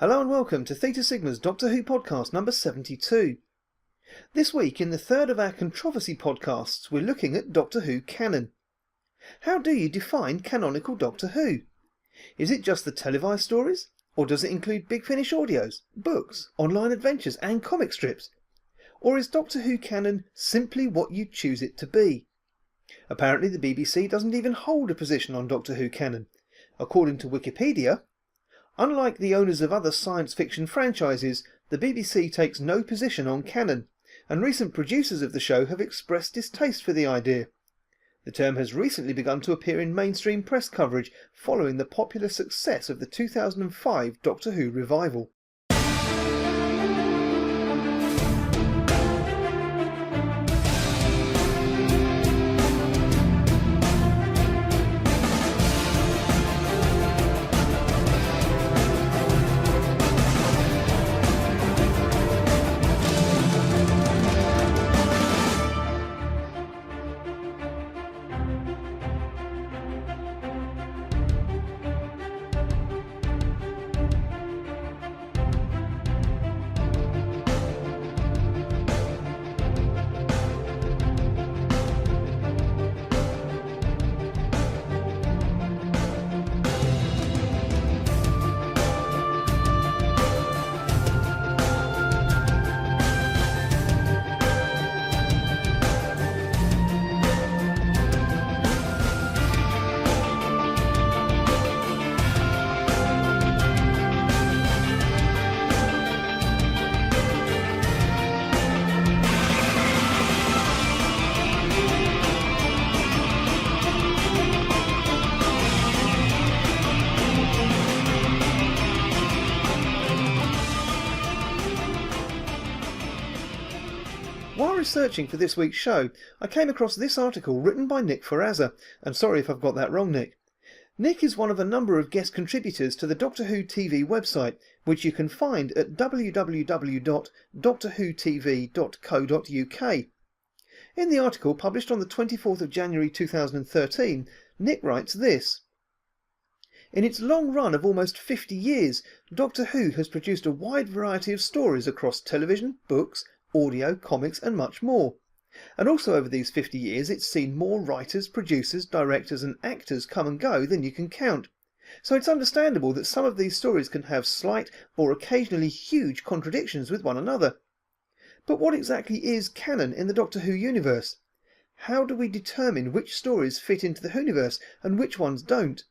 Hello and welcome to Theta Sigma's Doctor Who podcast number 72. This week, in the third of our controversy podcasts, we're looking at Doctor Who Canon. How do you define canonical Doctor Who? Is it just the televised stories? Or does it include Big Finish audios, books, online adventures and comic strips? Or is Doctor Who Canon simply what you choose it to be? Apparently the BBC doesn't even hold a position on Doctor Who Canon. According to Wikipedia, unlike the owners of other science fiction franchises, the BBC takes no position on canon, and recent producers of the show have expressed distaste for the idea. The term has recently begun to appear in mainstream press coverage following the popular success of the 2005 Doctor Who revival. While researching for this week's show, I came across this article written by Nick Ferrazza, and sorry if I've got that wrong, Nick. Nick is one of a number of guest contributors to the Doctor Who TV website, which you can find at www.doctorwhotv.co.uk. In the article published on the 24th of January 2013, Nick writes this: "In its long run of almost 50 years, Doctor Who has produced a wide variety of stories across television, books, audio, comics and much more. And also over these 50 years it's seen more writers, producers, directors and actors come and go than you can count. So it's understandable that some of these stories can have slight or occasionally huge contradictions with one another. But what exactly is canon in the Doctor Who universe? How do we determine which stories fit into the Whoniverse and which ones don't?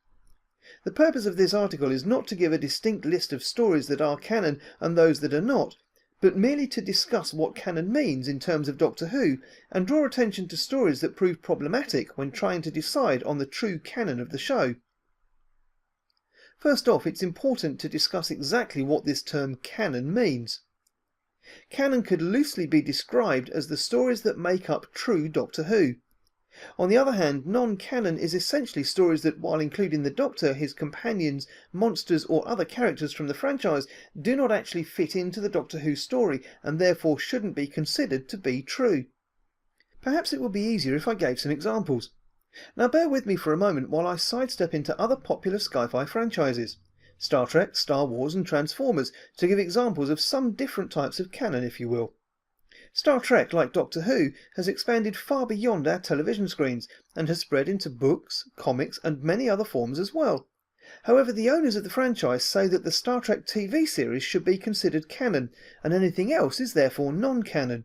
The purpose of this article is not to give a distinct list of stories that are canon and those that are not, but merely to discuss what canon means in terms of Doctor Who and draw attention to stories that prove problematic when trying to decide on the true canon of the show. First off, it's important to discuss exactly what this term canon means. Canon could loosely be described as the stories that make up true Doctor Who. On the other hand, non-canon is essentially stories that, while including the Doctor, his companions, monsters or other characters from the franchise, do not actually fit into the Doctor Who story and therefore shouldn't be considered to be true. Perhaps it would be easier if I gave some examples. Now bear with me for a moment while I sidestep into other popular sci-fi franchises, Star Trek, Star Wars and Transformers, to give examples of some different types of canon, if you will. Star Trek, like Doctor Who, has expanded far beyond our television screens and has spread into books, comics and many other forms as well. However, the owners of the franchise say that the Star Trek TV series should be considered canon, and anything else is therefore non-canon.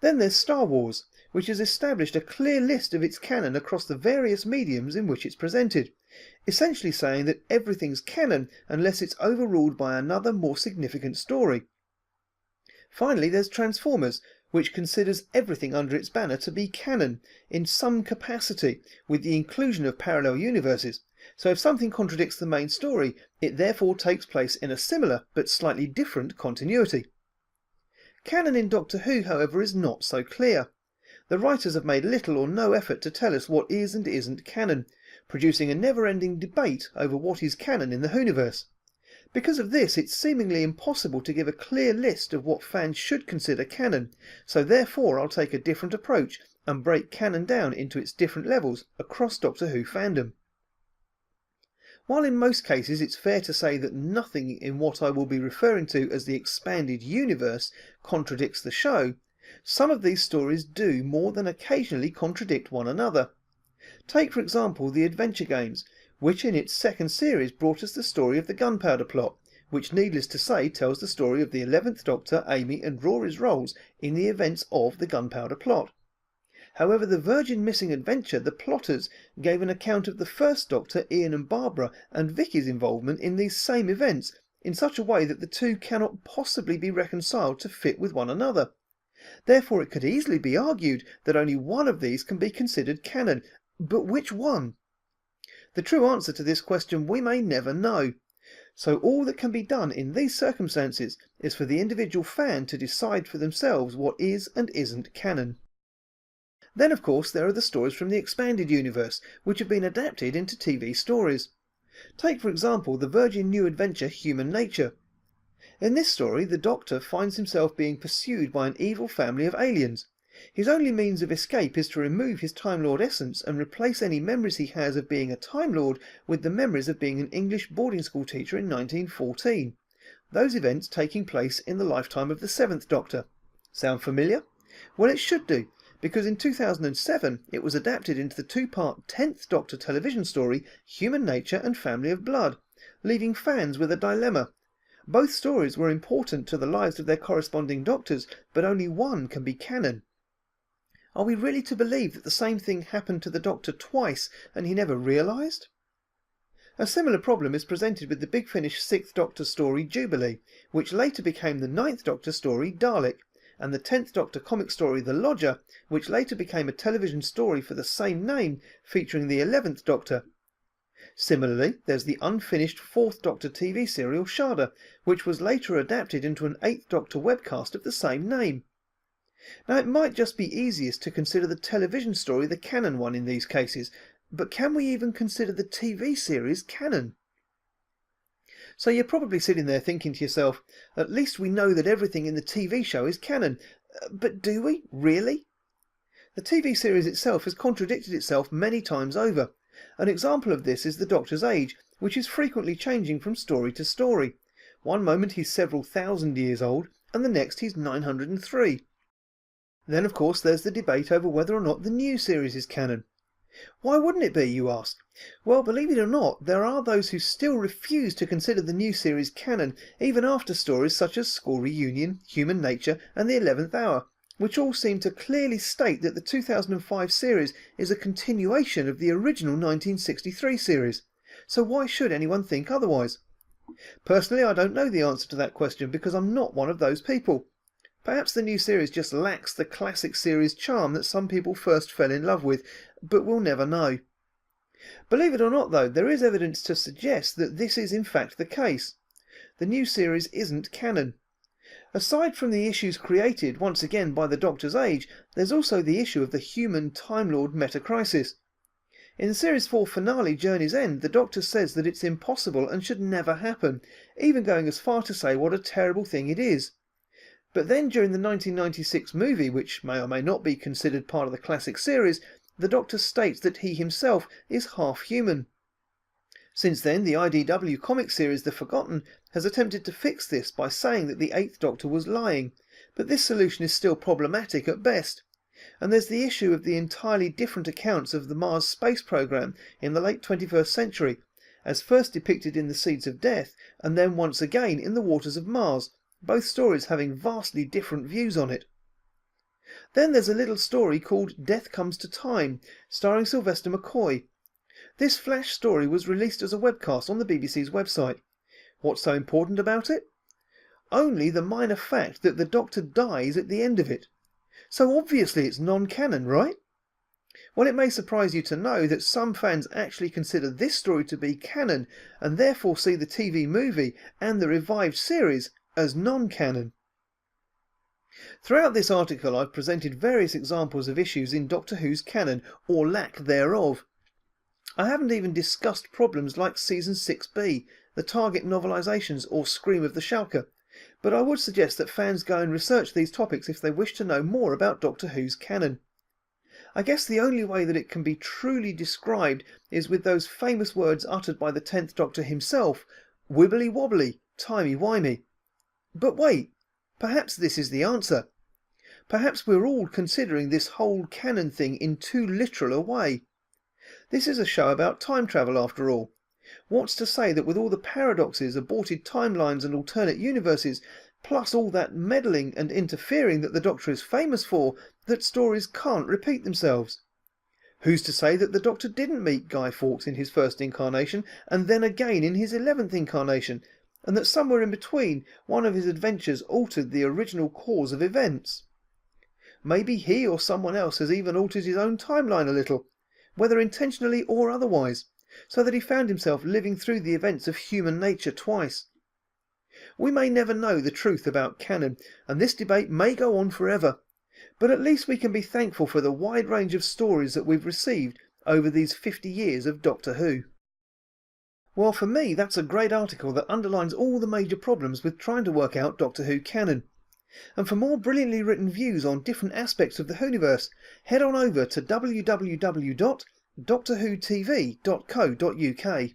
Then there's Star Wars, which has established a clear list of its canon across the various mediums in which it's presented, essentially saying that everything's canon unless it's overruled by another more significant story. Finally, there's Transformers, which considers everything under its banner to be canon, in some capacity, with the inclusion of parallel universes, so if something contradicts the main story, it therefore takes place in a similar but slightly different continuity. Canon in Doctor Who, however, is not so clear. The writers have made little or no effort to tell us what is and isn't canon, producing a never-ending debate over what is canon in the Whoniverse. Because of this, it's seemingly impossible to give a clear list of what fans should consider canon, so therefore I'll take a different approach and break canon down into its different levels across Doctor Who fandom. While in most cases it's fair to say that nothing in what I will be referring to as the expanded universe contradicts the show, some of these stories do more than occasionally contradict one another. Take for example the Adventure Games, which in its second series brought us the story of the Gunpowder Plot, which needless to say tells the story of the 11th Doctor, Amy and Rory's roles in the events of the Gunpowder Plot. However, the Virgin Missing Adventure, the plotters gave an account of the first Doctor, Ian and Barbara, and Vicky's involvement in these same events in such a way that the two cannot possibly be reconciled to fit with one another. Therefore it could easily be argued that only one of these can be considered canon. But which one? The true answer to this question we may never know. So all that can be done in these circumstances is for the individual fan to decide for themselves what is and isn't canon. Then of course there are the stories from the expanded universe, which have been adapted into TV stories. Take for example the Virgin new adventure Human Nature. In this story the Doctor finds himself being pursued by an evil family of aliens. His only means of escape is to remove his Time Lord essence and replace any memories he has of being a Time Lord with the memories of being an English boarding school teacher in 1914. Those events taking place in the lifetime of the 7th Doctor. Sound familiar? Well, it should do, because in 2007 it was adapted into the two-part 10th Doctor television story Human Nature and Family of Blood, leaving fans with a dilemma. Both stories were important to the lives of their corresponding Doctors, but only one can be canon. Are we really to believe that the same thing happened to the Doctor twice and he never realised? A similar problem is presented with the Big Finish 6th Doctor story Jubilee, which later became the 9th Doctor story Dalek, and the 10th Doctor comic story The Lodger, which later became a television story for the same name featuring the 11th Doctor. Similarly, there's the unfinished 4th Doctor TV serial Shada, which was later adapted into an 8th Doctor webcast of the same name. Now it might just be easiest to consider the television story the canon one in these cases, but can we even consider the TV series canon? So you're probably sitting there thinking to yourself, at least we know that everything in the TV show is canon. But do we? Really? The TV series itself has contradicted itself many times over. An example of this is the Doctor's age, which is frequently changing from story to story. One moment he's several thousand years old, and the next he's 903. Then of course there's the debate over whether or not the new series is canon. Why wouldn't it be, you ask? Well, believe it or not, there are those who still refuse to consider the new series canon, even after stories such as School Reunion, Human Nature and The 11th Hour, which all seem to clearly state that the 2005 series is a continuation of the original 1963 series. So why should anyone think otherwise? Personally, I don't know the answer to that question because I'm not one of those people. Perhaps the new series just lacks the classic series charm that some people first fell in love with, but we'll never know. Believe it or not though, there is evidence to suggest that this is in fact the case. The new series isn't canon. Aside from the issues created once again by the Doctor's age, there's also the issue of the human Time Lord meta-crisis. In the Series 4 finale Journey's End, the Doctor says that it's impossible and should never happen, even going as far to say what a terrible thing it is. But then during the 1996 movie, which may or may not be considered part of the classic series, the Doctor states that he himself is half human. Since then, the IDW comic series The Forgotten has attempted to fix this by saying that the 8th Doctor was lying, but this solution is still problematic at best. And there's the issue of the entirely different accounts of the Mars space program in the late 21st century, as first depicted in The Seeds of Death and then once again in The Waters of Mars, both stories having vastly different views on it. Then there's a little story called Death Comes to Time, starring Sylvester McCoy. This flash story was released as a webcast on the BBC's website. What's so important about it? Only the minor fact that the Doctor dies at the end of it. So obviously it's non-canon, right? Well, it may surprise you to know that some fans actually consider this story to be canon and therefore see the TV movie and the revived series as non-canon. Throughout this article I've presented various examples of issues in Doctor Who's canon, or lack thereof. I haven't even discussed problems like Season 6B, the Target novelisations or Scream of the Schalke, but I would suggest that fans go and research these topics if they wish to know more about Doctor Who's canon. I guess the only way that it can be truly described is with those famous words uttered by the 10th Doctor himself, wibbly wobbly, timey wimey. But wait, perhaps this is the answer. Perhaps we're all considering this whole canon thing in too literal a way. This is a show about time travel after all. What's to say that with all the paradoxes, aborted timelines and alternate universes, plus all that meddling and interfering that the Doctor is famous for, that stories can't repeat themselves? Who's to say that the Doctor didn't meet Guy Fawkes in his first incarnation and then again in his 11th incarnation, and that somewhere in between one of his adventures altered the original cause of events? Maybe he or someone else has even altered his own timeline a little, whether intentionally or otherwise, so that he found himself living through the events of human nature twice. We may never know the truth about canon, and this debate may go on forever, but at least we can be thankful for the wide range of stories that we've received over these 50 years of Doctor Who. Well, for me, that's a great article that underlines all the major problems with trying to work out Doctor Who canon. And for more brilliantly written views on different aspects of the Whoniverse, head on over to www.doctorwhotv.co.uk.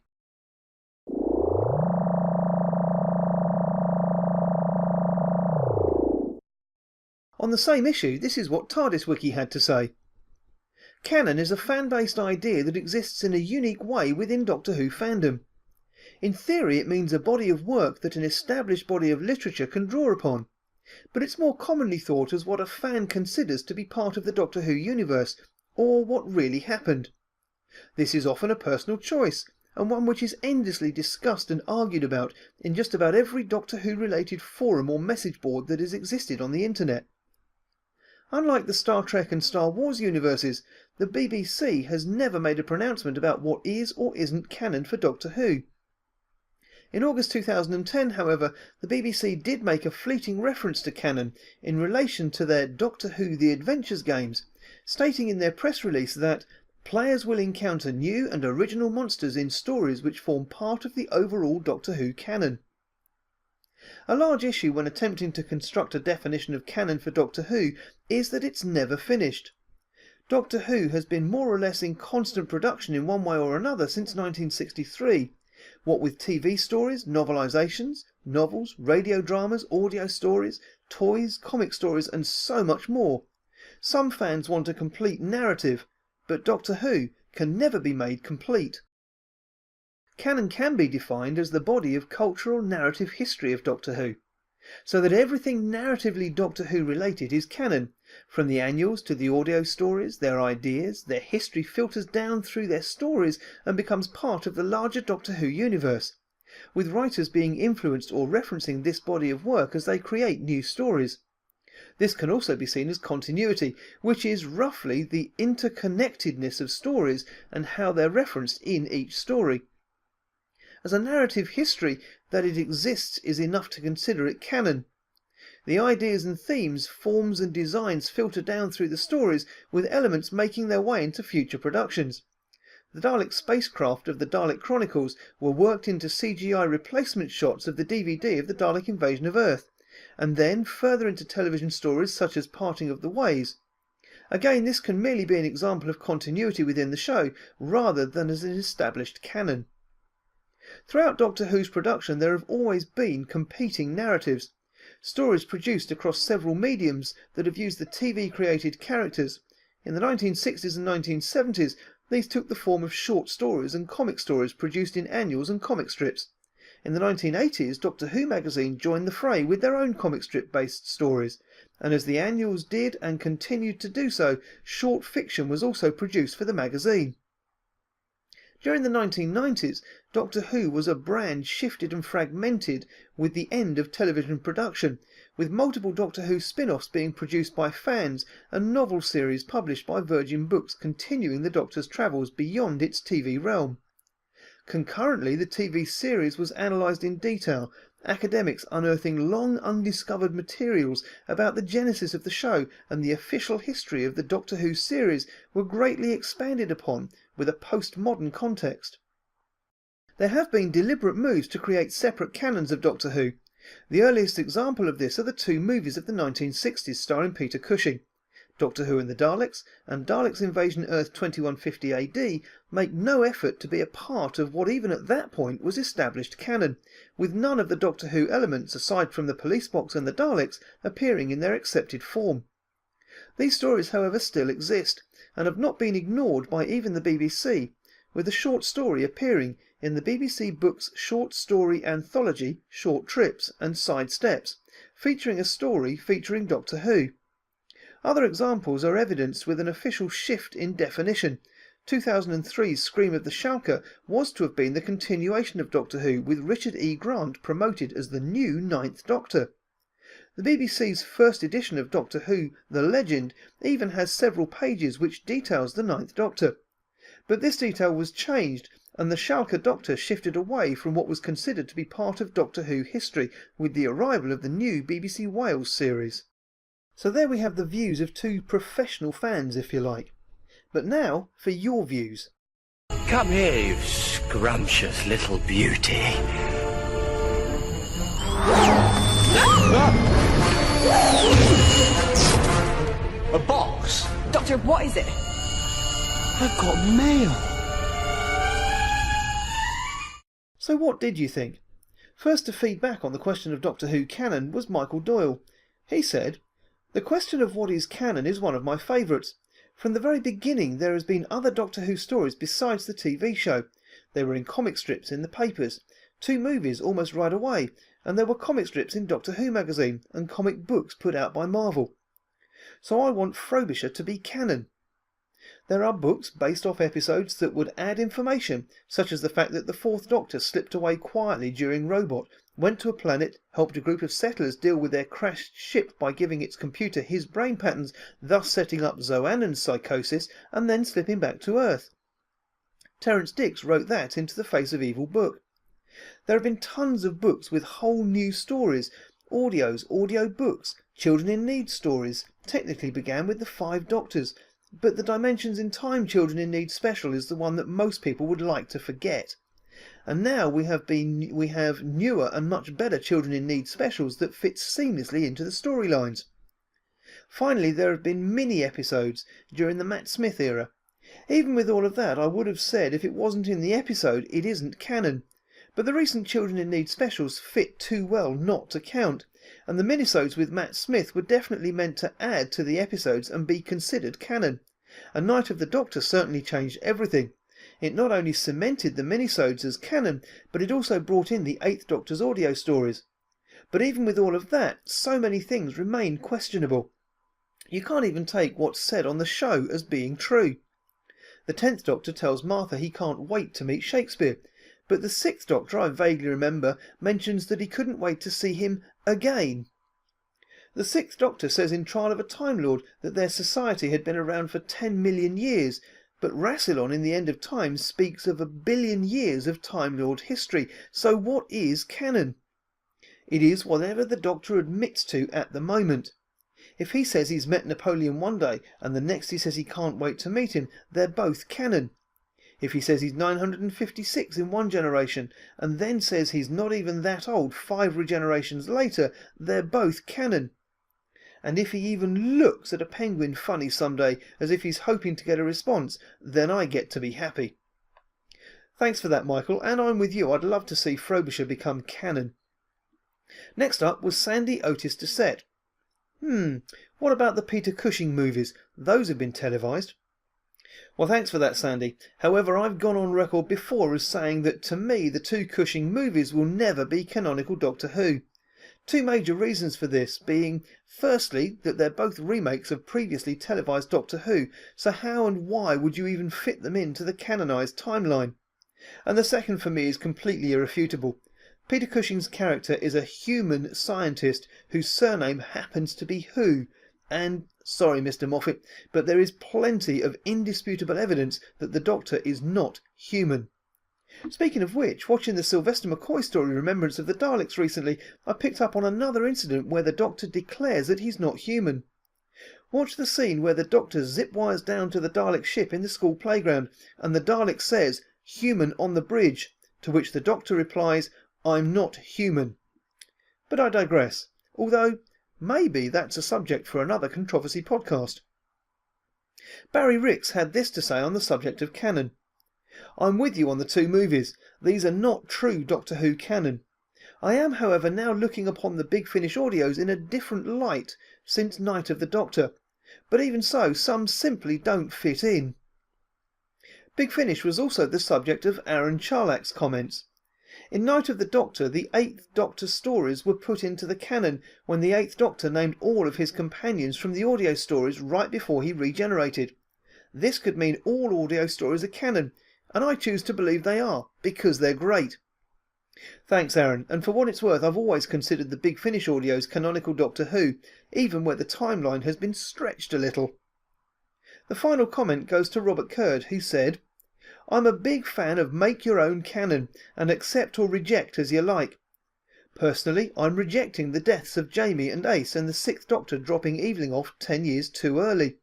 On the same issue, this is what TARDIS Wiki had to say. Canon is a fan-based idea that exists in a unique way within Doctor Who fandom. In theory, it means a body of work that an established body of literature can draw upon, but it's more commonly thought as what a fan considers to be part of the Doctor Who universe, or what really happened. This is often a personal choice, and one which is endlessly discussed and argued about in just about every Doctor Who related forum or message board that has existed on the internet. Unlike the Star Trek and Star Wars universes, the BBC has never made a pronouncement about what is or isn't canon for Doctor Who. In August 2010, however, the BBC did make a fleeting reference to canon in relation to their Doctor Who The Adventures games, stating in their press release that players will encounter new and original monsters in stories which form part of the overall Doctor Who canon. A large issue when attempting to construct a definition of canon for Doctor Who is that it's never finished. Doctor Who has been more or less in constant production in one way or another since 1963, what with TV stories, novelisations, novels, radio dramas, audio stories, toys, comic stories and so much more. Some fans want a complete narrative, but Doctor Who can never be made complete. Canon can be defined as the body of cultural narrative history of Doctor Who, so that everything narratively Doctor Who related is canon, from the annuals to the audio stories, their ideas, their history filters down through their stories and becomes part of the larger Doctor Who universe, with writers being influenced or referencing this body of work as they create new stories. This can also be seen as continuity, which is roughly the interconnectedness of stories and how they're referenced in each story. As a narrative history, that it exists is enough to consider it canon. The ideas and themes, forms and designs filter down through the stories, with elements making their way into future productions. The Dalek spacecraft of the Dalek Chronicles were worked into CGI replacement shots of the DVD of the Dalek invasion of Earth, and then further into television stories such as Parting of the Ways. Again, this can merely be an example of continuity within the show, rather than as an established canon. Throughout Doctor Who's production there have always been competing narratives, stories produced across several mediums that have used the TV-created characters. In the 1960s and 1970s, these took the form of short stories and comic stories produced in annuals and comic strips. In the 1980s, Doctor Who magazine joined the fray with their own comic strip-based stories, and as the annuals did and continued to do so, short fiction was also produced for the magazine. During the 1990s, Doctor Who was a brand shifted and fragmented with the end of television production, with multiple Doctor Who spin-offs being produced by fans and novel series published by Virgin Books continuing the Doctor's travels beyond its TV realm. Concurrently, the TV series was analysed in detail, academics unearthing long undiscovered materials about the genesis of the show, and the official history of the Doctor Who series were greatly expanded upon with a postmodern context. There have been deliberate moves to create separate canons of Doctor Who. The earliest example of this are the two movies of the 1960s starring Peter Cushing, Doctor Who and the Daleks, and Daleks Invasion Earth 2150 AD make no effort to be a part of what even at that point was established canon, with none of the Doctor Who elements aside from the police box and the Daleks appearing in their accepted form. These stories, however, still exist, and have not been ignored by even the BBC, with a short story appearing in the BBC Books short story anthology Short Trips and Side Steps, featuring a story featuring Doctor Who. Other examples are evidenced with an official shift in definition. 2003's Scream of the Schalke was to have been the continuation of Doctor Who, with Richard E. Grant promoted as the new Ninth Doctor. The BBC's first edition of Doctor Who, The Legend, even has several pages which details the Ninth Doctor. But this detail was changed, and the Schalke Doctor shifted away from what was considered to be part of Doctor Who history with the arrival of the new BBC Wales series. So there we have the views of two professional fans, if you like. But now for your views. Come here, you scrumptious little beauty. A box? Doctor, what is it? I've got mail. So what did you think? First to feedback on the question of Doctor Who canon was Michael Doyle. He said, "The question of what is canon is one of my favourites. From the very beginning there has been other Doctor Who stories besides the TV show. They were in comic strips in the papers, 2 movies almost right away, and there were comic strips in Doctor Who magazine and comic books put out by Marvel. So I want Frobisher to be canon. There are books based off episodes that would add information, such as the fact that the 4th Doctor slipped away quietly during Robot, went to a planet, helped a group of settlers deal with their crashed ship by giving its computer his brain patterns, thus setting up Zoannan's psychosis, and then slipping back to Earth. Terence Dicks wrote that into the Face of Evil book. There have been tons of books with whole new stories, audios, audio books, Children in Need stories, technically began with the 5 Doctors, but the Dimensions in Time Children in Need special is the one that most people would like to forget. And now we have newer and much better Children in Need specials that fit seamlessly into the storylines. Finally, there have been mini-episodes during the Matt Smith era. Even with all of that, I would have said if it wasn't in the episode, it isn't canon. But the recent Children in Need specials fit too well not to count, and the minisodes with Matt Smith were definitely meant to add to the episodes and be considered canon. A Night of the Doctor certainly changed everything. It not only cemented the minisodes as canon, but it also brought in the 8th Doctor's audio stories. But even with all of that, so many things remain questionable. You can't even take what's said on the show as being true. The 10th Doctor tells Martha he can't wait to meet Shakespeare, but the 6th Doctor, I vaguely remember, mentions that he couldn't wait to see him again. The 6th Doctor says in Trial of a Time Lord that their society had been around for 10 million years, but Rassilon in The End of Time speaks of 1 billion years of Time Lord history. So what is canon? It is whatever the Doctor admits to at the moment. If he says he's met Napoleon one day and the next he says he can't wait to meet him, they're both canon. If he says he's 956 in one generation and then says he's not even that old 5 regenerations later, they're both canon. And if he even looks at a penguin funny someday as if he's hoping to get a response, then I get to be happy. Thanks for that, Michael, and I'm with you. I'd love to see Frobisher become canon. Next up was Sandy Otis Doucette. What about the Peter Cushing movies? Those have been televised. Well, thanks for that, Sandy. However, I've gone on record before as saying that to me the 2 Cushing movies will never be canonical Doctor Who. 2 major reasons for this being, firstly, that they're both remakes of previously televised Doctor Who, so how and why would you even fit them into the canonised timeline? And the second for me is completely irrefutable. Peter Cushing's character is a human scientist whose surname happens to be Who, and, sorry Mr. Moffat, but there is plenty of indisputable evidence that the Doctor is not human. Speaking of which, watching the Sylvester McCoy story Remembrance of the Daleks recently, I picked up on another incident where the Doctor declares that he's not human. Watch the scene where the Doctor zip-wires down to the Dalek ship in the school playground, and the Dalek says, "Human on the bridge," to which the Doctor replies, "I'm not human." But I digress, although maybe that's a subject for another controversy podcast. Barry Ricks had this to say on the subject of canon. I'm with you on the two movies. These are not true Doctor Who canon. I am, however, now looking upon the Big Finish audios in a different light since Night of the Doctor. But even so, some simply don't fit in. Big Finish was also the subject of Aaron Charlak's comments. In Night of the Doctor, the 8th Doctor stories were put into the canon when the 8th Doctor named all of his companions from the audio stories right before he regenerated. This could mean all audio stories are canon, and I choose to believe they are, because they're great. Thanks, Aaron, and for what it's worth, I've always considered the Big Finish audios canonical Doctor Who, even where the timeline has been stretched a little. The final comment goes to Robert Curd, who said, I'm a big fan of make your own canon, and accept or reject as you like. Personally, I'm rejecting the deaths of Jamie and Ace and the 6th Doctor dropping Evelyn off 10 years too early.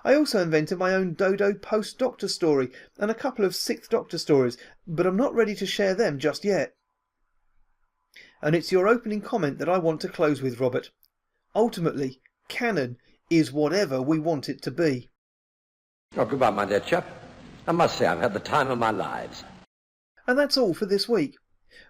I also invented my own Dodo post-Doctor story and a couple of 6th Doctor stories, but I'm not ready to share them just yet. And it's your opening comment that I want to close with, Robert. Ultimately, canon is whatever we want it to be. Oh, goodbye, my dear chap. I must say I've had the time of my lives. And that's all for this week.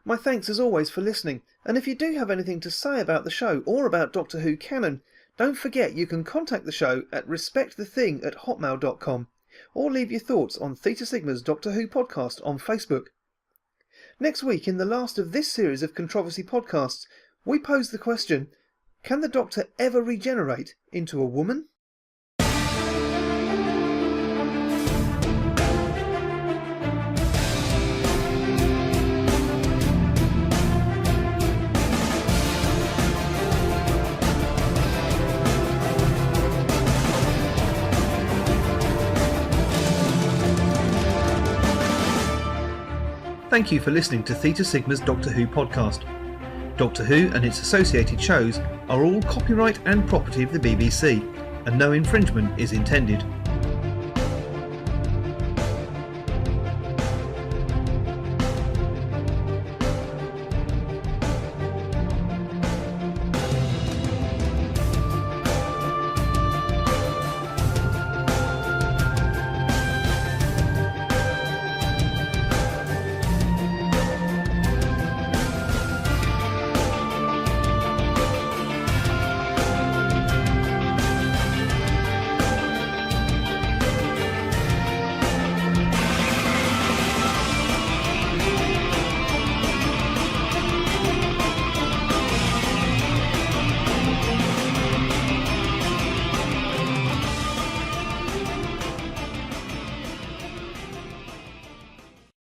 My thanks as always for listening, and if you do have anything to say about the show or about Doctor Who canon, don't forget you can contact the show at respectthething@hotmail.com or leave your thoughts on Theta Sigma's Doctor Who podcast on Facebook. Next week, in the last of this series of controversy podcasts, we pose the question, can the Doctor ever regenerate into a woman? Thank you for listening to Theta Sigma's Doctor Who podcast. Doctor Who and its associated shows are all copyright and property of the BBC, and no infringement is intended.